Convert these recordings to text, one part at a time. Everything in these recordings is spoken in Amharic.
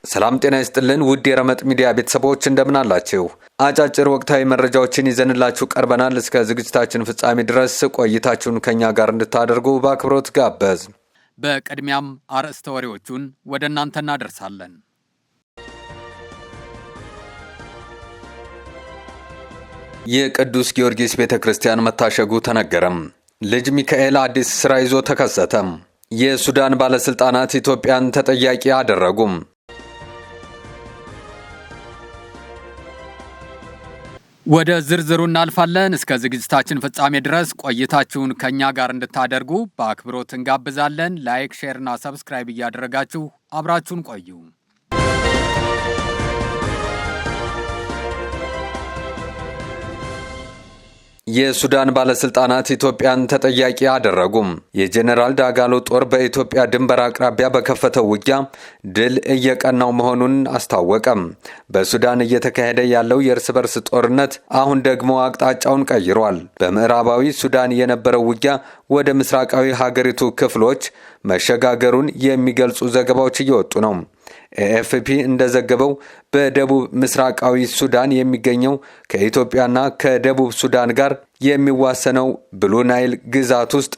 ሰላም ጤና ይስጥልን ውድ የረመጥ ሚዲያ ቤተሰቦች እንደምን አላችሁ? አጫጭር ወቅታዊ መረጃዎችን ይዘንላችሁ ቀርበናል። እስከ ዝግጅታችን ፍጻሜ ድረስ ቆይታችሁን ከኛ ጋር እንድታደርጉ በአክብሮት ጋበዝ። በቅድሚያም አርዕስተ ወሬዎቹን ወደ እናንተ እናደርሳለን። የቅዱስ ጊዮርጊስ ቤተክርስቲያን መታሸጉ ተነገረም። ልጅ ሚካኤል አዲስ ስራ ይዞ ተከሰተም። የሱዳን ባለስልጣናት ኢትዮጵያን ተጠያቂ አደረጉም። ወደ ዝርዝሩ እናልፋለን። እስከ ዝግጅታችን ፍጻሜ ድረስ ቆይታችሁን ከኛ ጋር እንድታደርጉ በአክብሮት እንጋብዛለን። ላይክ፣ ሼር እና ሰብስክራይብ እያደረጋችሁ አብራችሁን ቆዩ። የሱዳን ባለስልጣናት ኢትዮጵያን ተጠያቂ አደረጉም። የጄኔራል ዳጋሎ ጦር በኢትዮጵያ ድንበር አቅራቢያ በከፈተው ውጊያ ድል እየቀናው መሆኑን አስታወቀም። በሱዳን እየተካሄደ ያለው የእርስ በርስ ጦርነት አሁን ደግሞ አቅጣጫውን ቀይሯል። በምዕራባዊ ሱዳን የነበረው ውጊያ ወደ ምስራቃዊ ሀገሪቱ ክፍሎች መሸጋገሩን የሚገልጹ ዘገባዎች እየወጡ ነው። ኤኤፍፒ እንደዘገበው በደቡብ ምስራቃዊ ሱዳን የሚገኘው ከኢትዮጵያና ከደቡብ ሱዳን ጋር የሚዋሰነው ብሉ ናይል ግዛት ውስጥ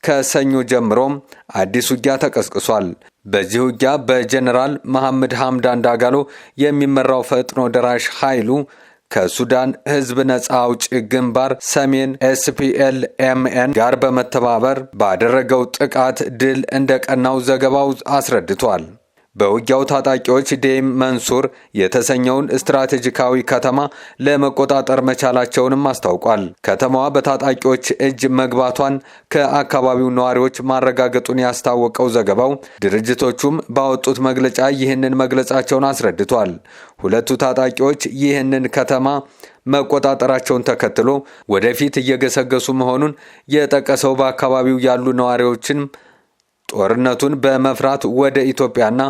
ከሰኞ ጀምሮም አዲስ ውጊያ ተቀስቅሷል። በዚህ ውጊያ በጀነራል መሐመድ ሐምዳን ዳጋሎ የሚመራው ፈጥኖ ደራሽ ኃይሉ ከሱዳን ህዝብ ነጻ አውጪ ግንባር ሰሜን SPLMN ጋር በመተባበር ባደረገው ጥቃት ድል እንደቀናው ዘገባው አስረድቷል። በውጊያው ታጣቂዎች ዴም መንሱር የተሰኘውን ስትራቴጂካዊ ከተማ ለመቆጣጠር መቻላቸውንም አስታውቋል። ከተማዋ በታጣቂዎች እጅ መግባቷን ከአካባቢው ነዋሪዎች ማረጋገጡን ያስታወቀው ዘገባው ድርጅቶቹም ባወጡት መግለጫ ይህንን መግለጻቸውን አስረድቷል። ሁለቱ ታጣቂዎች ይህንን ከተማ መቆጣጠራቸውን ተከትሎ ወደፊት እየገሰገሱ መሆኑን የጠቀሰው በአካባቢው ያሉ ነዋሪዎችን ጦርነቱን በመፍራት ወደ ኢትዮጵያና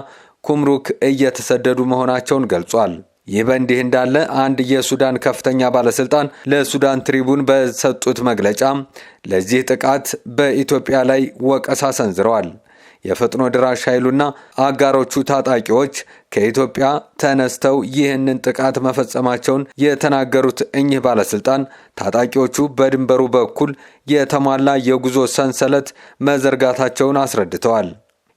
ኩምሩክ እየተሰደዱ መሆናቸውን ገልጿል። ይህ በእንዲህ እንዳለ አንድ የሱዳን ከፍተኛ ባለስልጣን ለሱዳን ትሪቡን በሰጡት መግለጫ ለዚህ ጥቃት በኢትዮጵያ ላይ ወቀሳ ሰንዝረዋል። የፈጥኖ ድራሽ ኃይሉና አጋሮቹ ታጣቂዎች ከኢትዮጵያ ተነስተው ይህንን ጥቃት መፈጸማቸውን የተናገሩት እኚህ ባለስልጣን ታጣቂዎቹ በድንበሩ በኩል የተሟላ የጉዞ ሰንሰለት መዘርጋታቸውን አስረድተዋል።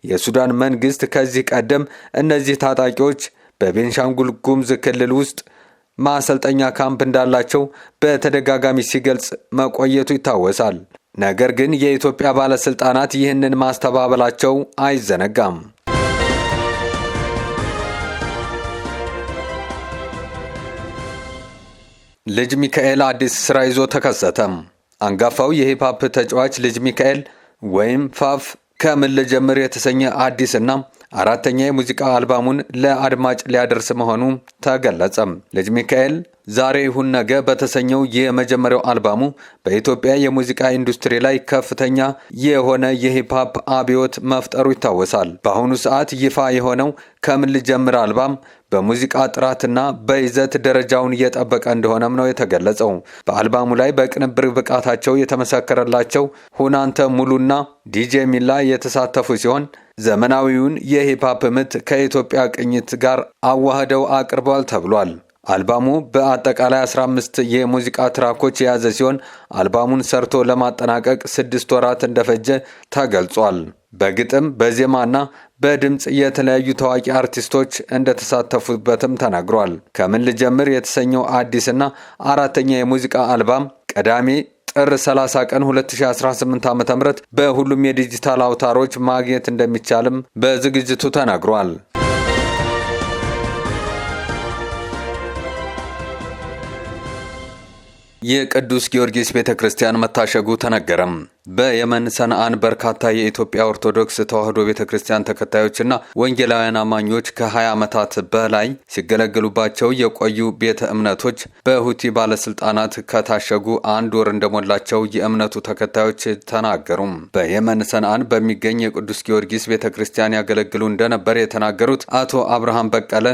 የሱዳን መንግስት ከዚህ ቀደም እነዚህ ታጣቂዎች በቤንሻንጉል ጉሙዝ ክልል ውስጥ ማሰልጠኛ ካምፕ እንዳላቸው በተደጋጋሚ ሲገልጽ መቆየቱ ይታወሳል። ነገር ግን የኢትዮጵያ ባለስልጣናት ይህንን ማስተባበላቸው አይዘነጋም። ልጅ ሚካኤል አዲስ ስራ ይዞ ተከሰተም። አንጋፋው የሂፕሆፕ ተጫዋች ልጅ ሚካኤል ወይም ፋፍ ከምን ልጀምር የተሰኘ አዲስና አራተኛ የሙዚቃ አልባሙን ለአድማጭ ሊያደርስ መሆኑ ተገለጸም። ልጅ ሚካኤል ዛሬ ይሁን ነገ በተሰኘው የመጀመሪያው አልባሙ በኢትዮጵያ የሙዚቃ ኢንዱስትሪ ላይ ከፍተኛ የሆነ የሂፕሆፕ አብዮት መፍጠሩ ይታወሳል። በአሁኑ ሰዓት ይፋ የሆነው ከምን ልጀምር አልባም በሙዚቃ ጥራትና በይዘት ደረጃውን እየጠበቀ እንደሆነም ነው የተገለጸው። በአልባሙ ላይ በቅንብር ብቃታቸው የተመሰከረላቸው ሁናንተ ሙሉና ዲጄ ሚላ የተሳተፉ ሲሆን ዘመናዊውን የሂፕሆፕ ምት ከኢትዮጵያ ቅኝት ጋር አዋህደው አቅርበዋል ተብሏል። አልባሙ በአጠቃላይ 15 የሙዚቃ ትራኮች የያዘ ሲሆን አልባሙን ሰርቶ ለማጠናቀቅ 6 ወራት እንደፈጀ ተገልጿል። በግጥም በዜማና በድምጽ የተለያዩ ታዋቂ አርቲስቶች እንደተሳተፉበትም ተናግሯል። ከምን ልጀምር የተሰኘው አዲስና አራተኛ የሙዚቃ አልባም ቅዳሜ ጥር 30 ቀን 2018 ዓ.ም በሁሉም የዲጂታል አውታሮች ማግኘት እንደሚቻልም በዝግጅቱ ተናግሯል። የቅዱስ ጊዮርጊስ ቤተክርስቲያን መታሸጉ ተነገረም። በየመን ሰንዓን በርካታ የኢትዮጵያ ኦርቶዶክስ ተዋሕዶ ቤተክርስቲያን ተከታዮችና ወንጌላውያን አማኞች ከ20 ዓመታት በላይ ሲገለገሉባቸው የቆዩ ቤተ እምነቶች በሁቲ ባለስልጣናት ከታሸጉ 1 ወር እንደሞላቸው የእምነቱ ተከታዮች ተናገሩም። በየመን ሰንዓን በሚገኝ የቅዱስ ጊዮርጊስ ቤተክርስቲያን ያገለግሉ እንደነበር የተናገሩት አቶ አብርሃም በቀለ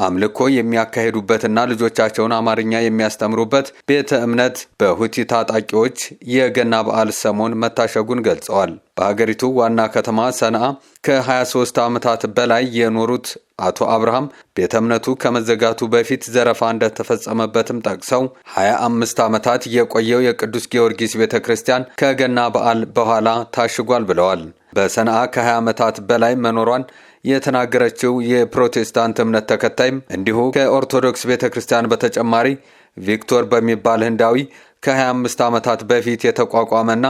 አምልኮ የሚያካሂዱበትና ልጆቻቸውን አማርኛ የሚያስተምሩበት ቤተ እምነት በሁቲ ታጣቂዎች የገና በዓል ሰሞን መታሸጉን ገልጸዋል። በሀገሪቱ ዋና ከተማ ሰንዓ ከ23 ዓመታት በላይ የኖሩት አቶ አብርሃም ቤተ እምነቱ ከመዘጋቱ በፊት ዘረፋ እንደተፈጸመበትም ጠቅሰው 25 ዓመታት የቆየው የቅዱስ ጊዮርጊስ ቤተ ክርስቲያን ከገና በዓል በኋላ ታሽጓል ብለዋል። በሰንዓ ከ20 ዓመታት በላይ መኖሯን የተናገረችው የፕሮቴስታንት እምነት ተከታይም እንዲሁ ከኦርቶዶክስ ቤተ ክርስቲያን በተጨማሪ ቪክቶር በሚባል ህንዳዊ ከ25 ዓመታት በፊት የተቋቋመና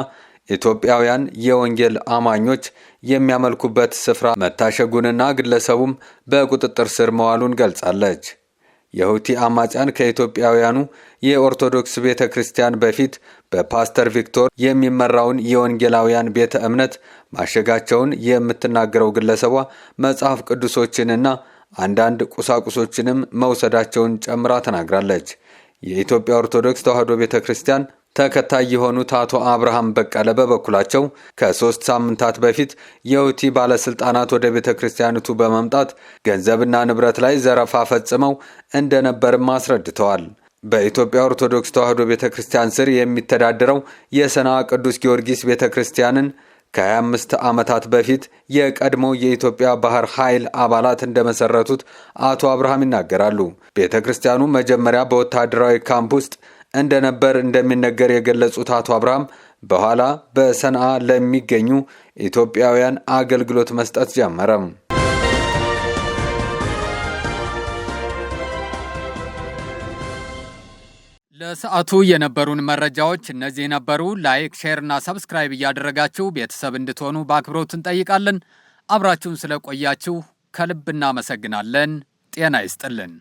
ኢትዮጵያውያን የወንጌል አማኞች የሚያመልኩበት ስፍራ መታሸጉንና ግለሰቡም በቁጥጥር ስር መዋሉን ገልጻለች። የሁቲ አማጽያን ከኢትዮጵያውያኑ የኦርቶዶክስ ቤተ ክርስቲያን በፊት በፓስተር ቪክቶር የሚመራውን የወንጌላውያን ቤተ እምነት ማሸጋቸውን የምትናገረው ግለሰቧ መጽሐፍ ቅዱሶችንና አንዳንድ ቁሳቁሶችንም መውሰዳቸውን ጨምራ ተናግራለች። የኢትዮጵያ ኦርቶዶክስ ተዋሕዶ ቤተ ክርስቲያን ተከታይ የሆኑት አቶ አብርሃም በቀለ በበኩላቸው ከ3 ሳምንታት በፊት የሁቲ ባለስልጣናት ወደ ቤተ ክርስቲያኒቱ በመምጣት ገንዘብና ንብረት ላይ ዘረፋ ፈጽመው እንደነበርም አስረድተዋል። በኢትዮጵያ ኦርቶዶክስ ተዋሕዶ ቤተ ክርስቲያን ስር የሚተዳደረው የሰንዓ ቅዱስ ጊዮርጊስ ቤተ ክርስቲያንን ከ25 ዓመታት በፊት የቀድሞ የኢትዮጵያ ባህር ኃይል አባላት እንደመሰረቱት አቶ አብርሃም ይናገራሉ። ቤተ ክርስቲያኑ መጀመሪያ በወታደራዊ ካምፕ ውስጥ እንደነበር እንደሚነገር የገለጹት አቶ አብርሃም በኋላ በሰንዓ ለሚገኙ ኢትዮጵያውያን አገልግሎት መስጠት ጀመረም። ለሰዓቱ የነበሩን መረጃዎች እነዚህ ነበሩ። ላይክ፣ ሼር እና ሰብስክራይብ እያደረጋችሁ ቤተሰብ እንድትሆኑ በአክብሮት እንጠይቃለን። አብራችሁን ስለቆያችሁ ከልብ እናመሰግናለን። ጤና ይስጥልን።